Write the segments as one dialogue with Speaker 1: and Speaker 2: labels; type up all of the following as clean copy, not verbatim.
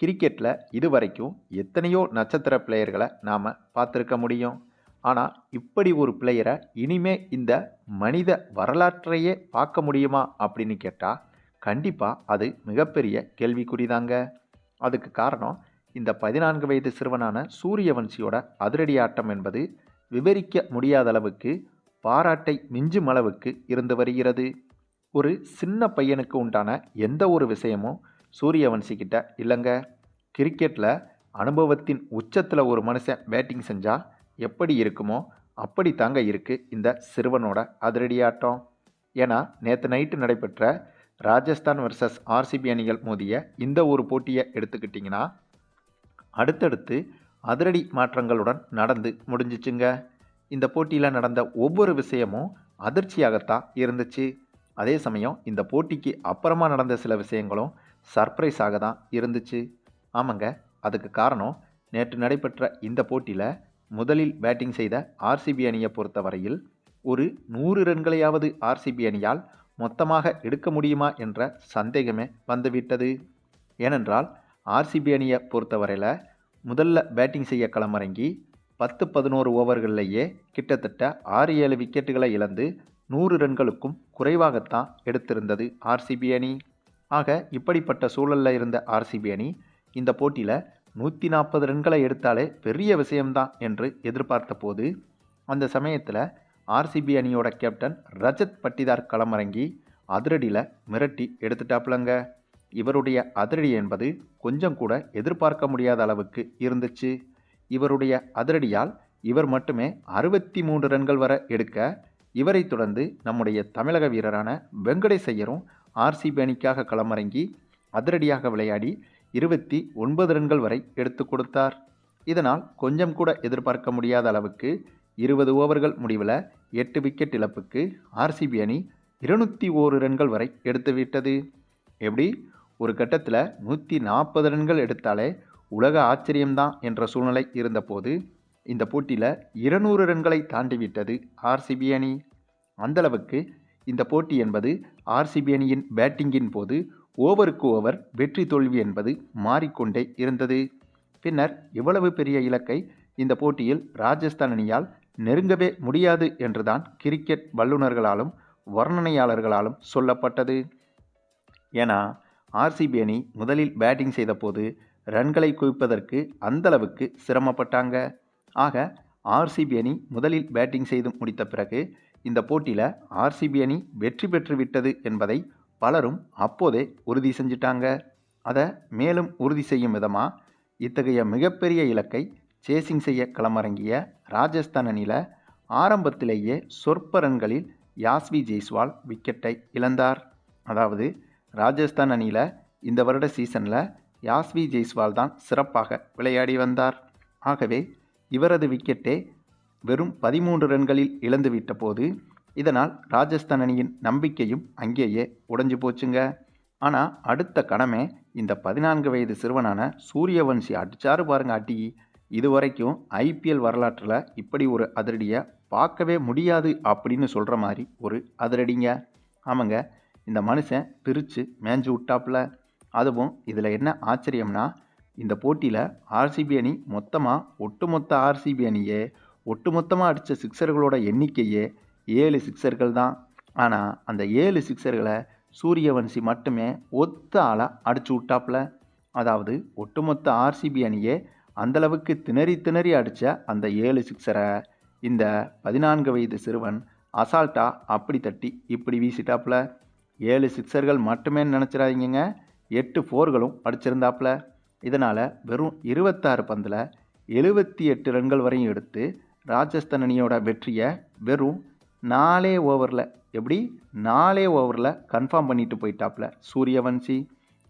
Speaker 1: கிரிக்கெட்டில் இதுவரைக்கும் எத்தனையோ நட்சத்திர பிளேயர்களை நாம் பார்த்துருக்க முடியும். ஆனால் இப்படி ஒரு பிளேயரை இனிமே இந்த மனித வரலாற்றையே பார்க்க முடியுமா அப்படின்னு கேட்டால் கண்டிப்பாக அது மிகப்பெரிய கேள்விக்குறிதாங்க. அதுக்கு காரணம் இந்த 14 வயது சிறுவனான சூரியவன்சியோட அதிரடி ஆட்டம் என்பது விவரிக்க முடியாத அளவுக்கு பாராட்டை மிஞ்சும் அளவுக்கு இருந்து வருகிறது. ஒரு சின்ன பையனுக்கு உண்டான எந்த ஒரு விஷயமும் சூரியவன்சி கிட்ட இல்லைங்க. கிரிக்கெட்டில் அனுபவத்தின் உச்சத்தில் ஒரு மனுஷன் பேட்டிங் செஞ்சால் எப்படி இருக்குமோ அப்படி தாங்க இருக்குது இந்த சிறுவனோட அதிரடி ஆட்டம். ஏன்னா நேற்று நைட்டு நடைபெற்ற ராஜஸ்தான் வர்சஸ் ஆர்சிபி அணிகள் மோதிய இந்த ஒரு போட்டியை எடுத்துக்கிட்டிங்கன்னா அடுத்தடுத்து அதிரடி மாற்றங்களுடன் நடந்து முடிஞ்சிச்சுங்க. இந்த போட்டியில் நடந்த ஒவ்வொரு விஷயமும் அதிர்ச்சியாகத்தான் இருந்துச்சு. அதே சமயம் இந்த போட்டிக்கு அப்புறமா நடந்த சில விஷயங்களும் சர்ப்ரைஸாக தான் இருந்துச்சு. ஆமாங்க, அதுக்கு காரணம் நேற்று நடைபெற்ற இந்த போட்டியில் முதலில் பேட்டிங் செய்த ஆர்சிபி அணியை பொறுத்தவரையில் ஒரு 100 ரன்களையாவது ஆர்சிபி அணியால் மொத்தமாக எடுக்க முடியுமா என்ற சந்தேகமே வந்துவிட்டது. ஏனென்றால் ஆர்சிபி அணியை பொறுத்தவரையில் முதல்ல பேட்டிங் செய்ய களமிறங்கி 10-11 ஓவர்களிலேயே கிட்டத்தட்ட 6-7 விக்கெட்டுகளை இழந்து 100 ரன்களுக்கும் குறைவாகத்தான் எடுத்திருந்தது ஆர்சிபி அணி. ஆக இப்படிப்பட்ட சூழலில் இருந்த ஆர்சிபி அணி இந்த போட்டியில் 140 ரன்களை எடுத்தாலே பெரிய விஷயம்தான் என்று எதிர்பார்த்த போது அந்த சமயத்தில் ஆர்சிபி அணியோட கேப்டன் ரஜத் பட்டிதார் களமிறங்கி அதிரடியில் மிரட்டி எடுத்துட்டாப்புலங்க. இவருடைய அதிரடி என்பது கொஞ்சம் கூட எதிர்பார்க்க முடியாத அளவுக்கு இருந்துச்சு. இவருடைய அதிரடியால் இவர் மட்டுமே 63 ரன்கள் வரை எடுக்க, இவரை தொடர்ந்து நம்முடைய தமிழக வீரரான வெங்கடேஷ் ஐயரும் ஆர்சிபி அணிக்காக களமிறங்கி அதிரடியாக விளையாடி 29 ரன்கள் வரை எடுத்து கொடுத்தார். இதனால் கொஞ்சம் கூட எதிர்பார்க்க முடியாத அளவுக்கு 20 ஓவர்கள் முடிவில் 8 விக்கெட் இழப்புக்கு ஆர்சிபி அணி 201 ரன்கள் வரை எடுத்துவிட்டது. எப்படி ஒரு கட்டத்தில் 140 ரன்கள் எடுத்தாலே உலக ஆச்சரியம்தான் என்ற சூழ்நிலை இருந்தபோது இந்த போட்டியில் 200 ரன்களை தாண்டிவிட்டது ஆர்சிபி அணி. அந்தளவுக்கு இந்த போட்டி என்பது ஆர்சிபி அணியின் பேட்டிங்கின் போது ஓவருக்கு ஓவர் வெற்றி தோல்வி என்பது மாறிக்கொண்டே இருந்தது. பின்னர் இவ்வளவு பெரிய இலக்கை இந்த போட்டியில் ராஜஸ்தான் அணியால் நெருங்கவே முடியாது என்றுதான் கிரிக்கெட் வல்லுநர்களாலும் வர்ணனையாளர்களாலும் சொல்லப்பட்டது. ஏன்னா ஆர்சிபி அணி முதலில் பேட்டிங் செய்த போது ரன்களை குவிப்பதற்கு அந்தளவுக்கு சிரமப்பட்டாங்க. ஆக ஆர்சிபி அணி முதலில் பேட்டிங் செய்து முடித்த பிறகு இந்த போட்டியில் ஆர்சிபி அணி வெற்றி பெற்று விட்டது என்பதை பலரும் அப்போதே உறுதி செஞ்சிட்டாங்க. அதை மேலும் உறுதி செய்யும் விதமாக இத்தகைய மிகப்பெரிய இலக்கை சேசிங் செய்ய களமிறங்கிய ராஜஸ்தான் அணியில் ஆரம்பத்திலேயே சொற்ப ரன்களில் யாஸ்வி ஜெய்ஸ்வால் விக்கெட்டை இழந்தார். அதாவது ராஜஸ்தான் அணியில் இந்த வருட சீசனில் யாஸ்வி ஜெய்ஸ்வால் தான் சிறப்பாக விளையாடி வந்தார். ஆகவே இவரது விக்கெட்டை வெறும் 13 ரன்களில் இழந்துவிட்ட போது இதனால் ராஜஸ்தான் அணியின் நம்பிக்கையும் அங்கேயே உடைஞ்சு போச்சுங்க. ஆனால் அடுத்த கணமே இந்த 14 வயது சிறுவனான சூரியவன்சி அடிச்சாரு பாருங்க அடி. இதுவரைக்கும் ஐபிஎல் வரலாற்றில் இப்படி ஒரு அதிரடியை பார்க்கவே முடியாது அப்படின்னு சொல்கிற மாதிரி ஒரு அதிரடிங்க. ஆமாங்க, இந்த மனுஷன் பிரித்து மேய்ஞ்சு விட்டாப்புல. அதுவும் இதில் என்ன ஆச்சரியம்னா இந்த போட்டியில் ஆர்சிபி அணி ஒட்டுமொத்த ஆர்சிபி அணியே ஒட்டுமொத்தமாக அடித்த சிக்ஸர்களோட எண்ணிக்கையே 7 சிக்ஸர்கள் தான். ஆனால் அந்த 7 சிக்ஸர்களை சூரியவன்சி மட்டுமே ஒத்த ஆளாக அடிச்சு விட்டாப்புல. அதாவது ஒட்டுமொத்த ஆர்சிபி அணியே அந்தளவுக்கு திணறி அடித்த அந்த 7 சிக்ஸரை இந்த 14 வயது சிறுவன் அசால்ட்டா அப்படி தட்டி இப்படி வீசிட்டாப்புல. 7 சிக்ஸர்கள் மட்டுமே நினச்சிடாதீங்க, 8 4களும் அடிச்சிருந்தாப்புல. இதனால் வெறும் 26 பந்தில் 78 ரன்கள் வரையும் எடுத்து ராஜஸ்தான் அணியோட வெற்றியை வெறும் 4 ஓவரில் கன்ஃபார்ம் பண்ணிட்டு போயிட்டாப்புல சூரியவன்சி.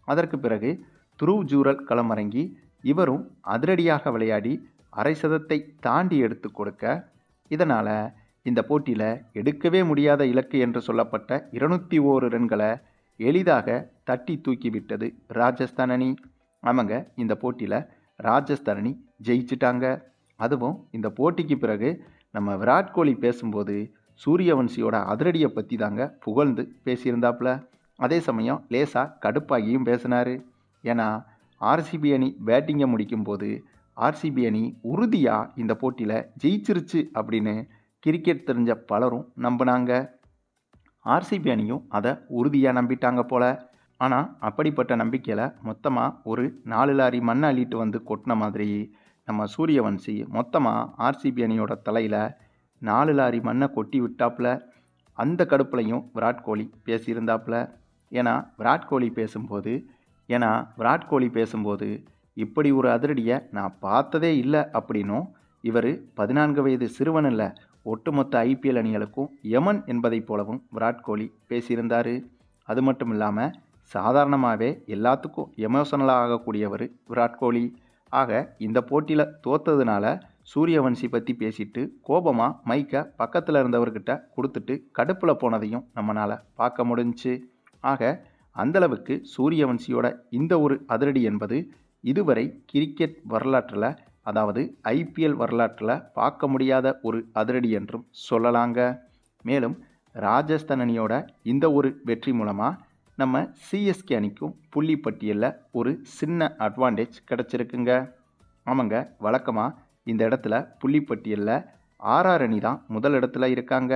Speaker 1: அதற்கு பிறகு துருவ் ஜூரல் களமிறங்கி இவரும் அதிரடியாக விளையாடி அரை சதத்தை தாண்டி எடுத்து கொடுக்க, இதனால் இந்த போட்டியில் எடுக்கவே முடியாத இலக்கு என்று சொல்லப்பட்ட 201 ரன்களை எளிதாக தட்டி தூக்கிவிட்டது ராஜஸ்தான் அணி. ஆமாங்க, இந்த போட்டியில் ராஜஸ்தான் அணி ஜெயிச்சிட்டாங்க. அதுவும் இந்த போட்டிக்கு பிறகு நம்ம விராட் கோலி பேசும்போது சூரியவன்சியோட அதிரடியை பற்றி தாங்க புகழ்ந்து பேசியிருந்தாப்புல. அதே சமயம் லேசாக கடுப்பாகியும் பேசினார். ஏன்னா
Speaker 2: ஆர்சிபி அணி பேட்டிங்கை முடிக்கும்போது ஆர்சிபி அணி உறுதியாக இந்த போட்டியில் ஜெயிச்சிருச்சு அப்படின்னு கிரிக்கெட் தெரிஞ்ச பலரும் நம்பினாங்க. ஆர்சிபி அணியும் அதை உறுதியாக நம்பிட்டாங்க போல். ஆனால் அப்படிப்பட்ட நம்பிக்கையில் மொத்தமாக ஒரு 4 லாரி மண்ணை அள்ளிட்டு வந்து கொட்டின மாதிரி நம்ம சூரியவன்சி மொத்தமாக ஆர்சிபி அணியோட தலையில் 4 லாரி மண்ணை கொட்டி விட்டாப்புல. அந்த கடுப்புலையும் விராட் கோலி பேசியிருந்தாப்புல. ஏன்னா விராட் கோலி பேசும்போது இப்படி ஒரு அதிரடியை நான் பார்த்ததே இல்லை அப்படின்னும், இவர் 14 வயது சிறுவன் இல்லை, ஒட்டுமொத்த ஐபிஎல் அணிகளுக்கும் யமன் என்பதைப் போலவும் விராட் கோலி பேசியிருந்தார். அது மட்டும் இல்லாமல் சாதாரணமாகவே எல்லாத்துக்கும் எமோஷனலாக ஆகக்கூடியவர் விராட் கோலி. ஆக இந்த போட்டியில் தோத்ததுனால சூரியவன்சி பற்றி பேசிட்டு கோபமாக மைக்கை பக்கத்தில் இருந்தவர்கிட்ட கொடுத்துட்டு கடுப்பில் போனதையும் நம்மளால் பார்க்க முடிஞ்சுச்சு. ஆக அந்தளவுக்கு சூரியவன்சியோட இந்த ஒரு அதிரடி என்பது இதுவரை கிரிக்கெட் வரலாற்றில், அதாவது ஐபிஎல் வரலாற்றில் பார்க்க முடியாத ஒரு அதிரடி என்றும் சொல்லலாங்க. மேலும் ராஜஸ்தான் அணியோட இந்த ஒரு வெற்றி மூலமாக நம்ம சிஎஸ்கே அணிக்கும் புள்ளி பட்டியலில் ஒரு சின்ன அட்வான்டேஜ் கிடச்சிருக்குங்க. ஆமாங்க, வழக்கமாக இந்த இடத்துல புள்ளி பட்டியலில் ஆர்ஆர் அணி தான் முதல் இடத்துல இருக்காங்க,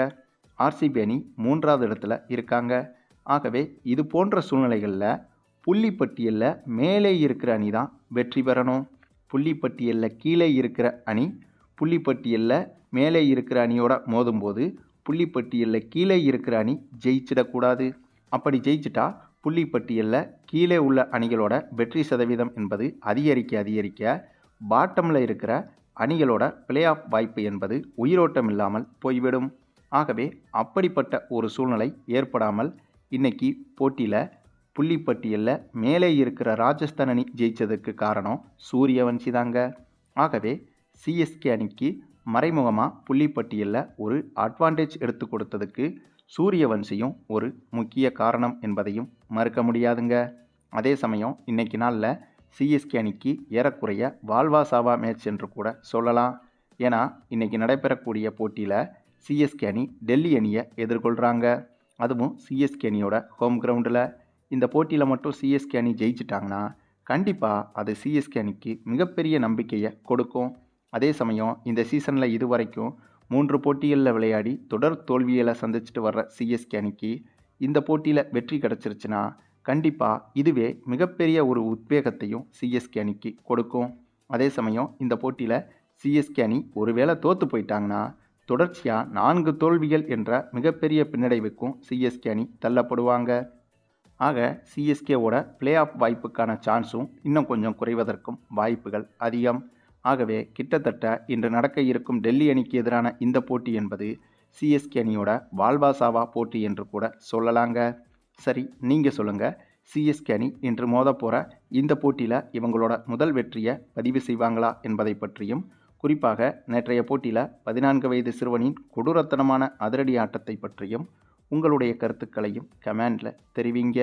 Speaker 2: ஆர்சிபி அணி 3வது இடத்துல இருக்காங்க. ஆகவே இது போன்ற சூழ்நிலைகளில் புள்ளி பட்டியலில் மேலே இருக்கிற அணி தான் வெற்றி பெறணும். புள்ளி பட்டியலில் கீழே இருக்கிற அணி புள்ளி பட்டியலில் மேலே இருக்கிற அணியோட மோதும்போது புள்ளி பட்டியலில் கீழே இருக்கிற அணி ஜெயிச்சிடக்கூடாது. அப்படி ஜெயிச்சிட்டா புள்ளி பட்டியலில் கீழே உள்ள அணிகளோட வெற்றி சதவீதம் என்பது அதிகரிக்க பாட்டமில் இருக்கிற அணிகளோட பிளே ஆஃப் வாய்ப்பு என்பது உயிரோட்டம் இல்லாமல் போய்விடும். ஆகவே அப்படிப்பட்ட ஒரு சூழ்நிலை ஏற்படாமல் இன்னைக்கு போட்டியில் புள்ளி பட்டியலில் மேலே இருக்கிற ராஜஸ்தான் அணி ஜெயித்ததுக்கு காரணம் சூரியவன்சி தாங்க. ஆகவே சிஎஸ்கே அணிக்கு மறைமுகமாக புள்ளி பட்டியலில் ஒரு அட்வான்டேஜ் எடுத்து கொடுத்ததுக்கு சூரியவன்சியும் ஒரு முக்கிய காரணம் என்பதையும் மறுக்க முடியாதுங்க. அதே சமயம் இன்னைக்கு நாளில் சிஎஸ்கே அணிக்கு ஏறக்குறைய வாழ்வா சாவா மேட்ச் என்று கூட சொல்லலாம். ஏன்னா இன்னைக்கு நடைபெறக்கூடிய போட்டியில் சிஎஸ்கே அணி டெல்லி அணியை எதிர்கொள்கிறாங்க. அதுவும் சிஎஸ்கே அணியோட ஹோம் கிரவுண்டில். இந்த போட்டியில் மட்டும் சிஎஸ்கே அணி ஜெயிச்சிட்டாங்கன்னா கண்டிப்பாக அது சிஎஸ்கே அணிக்கு மிகப்பெரிய நம்பிக்கையை கொடுக்கும். அதே சமயம் இந்த சீசனில் இதுவரைக்கும் 3 போட்டிகளில் விளையாடி தொடர் தோல்விகளை சந்திச்சுட்டு வர்ற சிஎஸ்கே அணிக்கு இந்த போட்டியில் வெற்றி கிடச்சிருச்சுன்னா கண்டிப்பாக இதுவே மிகப்பெரிய ஒரு உத்வேகத்தையும் சிஎஸ்கே அணிக்கு கொடுக்கும். அதே சமயம் இந்த போட்டியில் சிஎஸ்கே அணி ஒருவேளை தோற்று போயிட்டாங்கன்னா தொடர்ச்சியாக 4 தோல்விகள் என்ற மிகப்பெரிய பின்னடைவுக்கும் சிஎஸ்கே அணி தள்ளப்படுவாங்க. ஆக சிஎஸ்கேவோட பிளே ஆஃப் வாய்ப்புக்கான சான்ஸும் இன்னும் கொஞ்சம் குறைவதற்கும் வாய்ப்புகள் அதிகம். ஆகவே கிட்டத்தட்ட இன்று நடக்க இருக்கும் டெல்லி அணிக்கு எதிரான இந்த போட்டி என்பது சிஎஸ்கே அணியோட வாழ்வா சாவா போட்டி என்று கூட சொல்லலாங்க. சரி, நீங்கள் சொல்லுங்கள், சிஎஸ்கே அணி இன்று மோத போகிற இந்த போட்டியில் இவங்களோட முதல் வெற்றியை பதிவு செய்வாங்களா என்பதை பற்றியும், குறிப்பாக நேற்றைய போட்டியில் 14 வயது சிறுவனின் கொடூரத்தனமான அதிரடி ஆட்டத்தை பற்றியும் உங்களுடைய கருத்துக்களையும் கமெண்டில் தெரிவிங்க.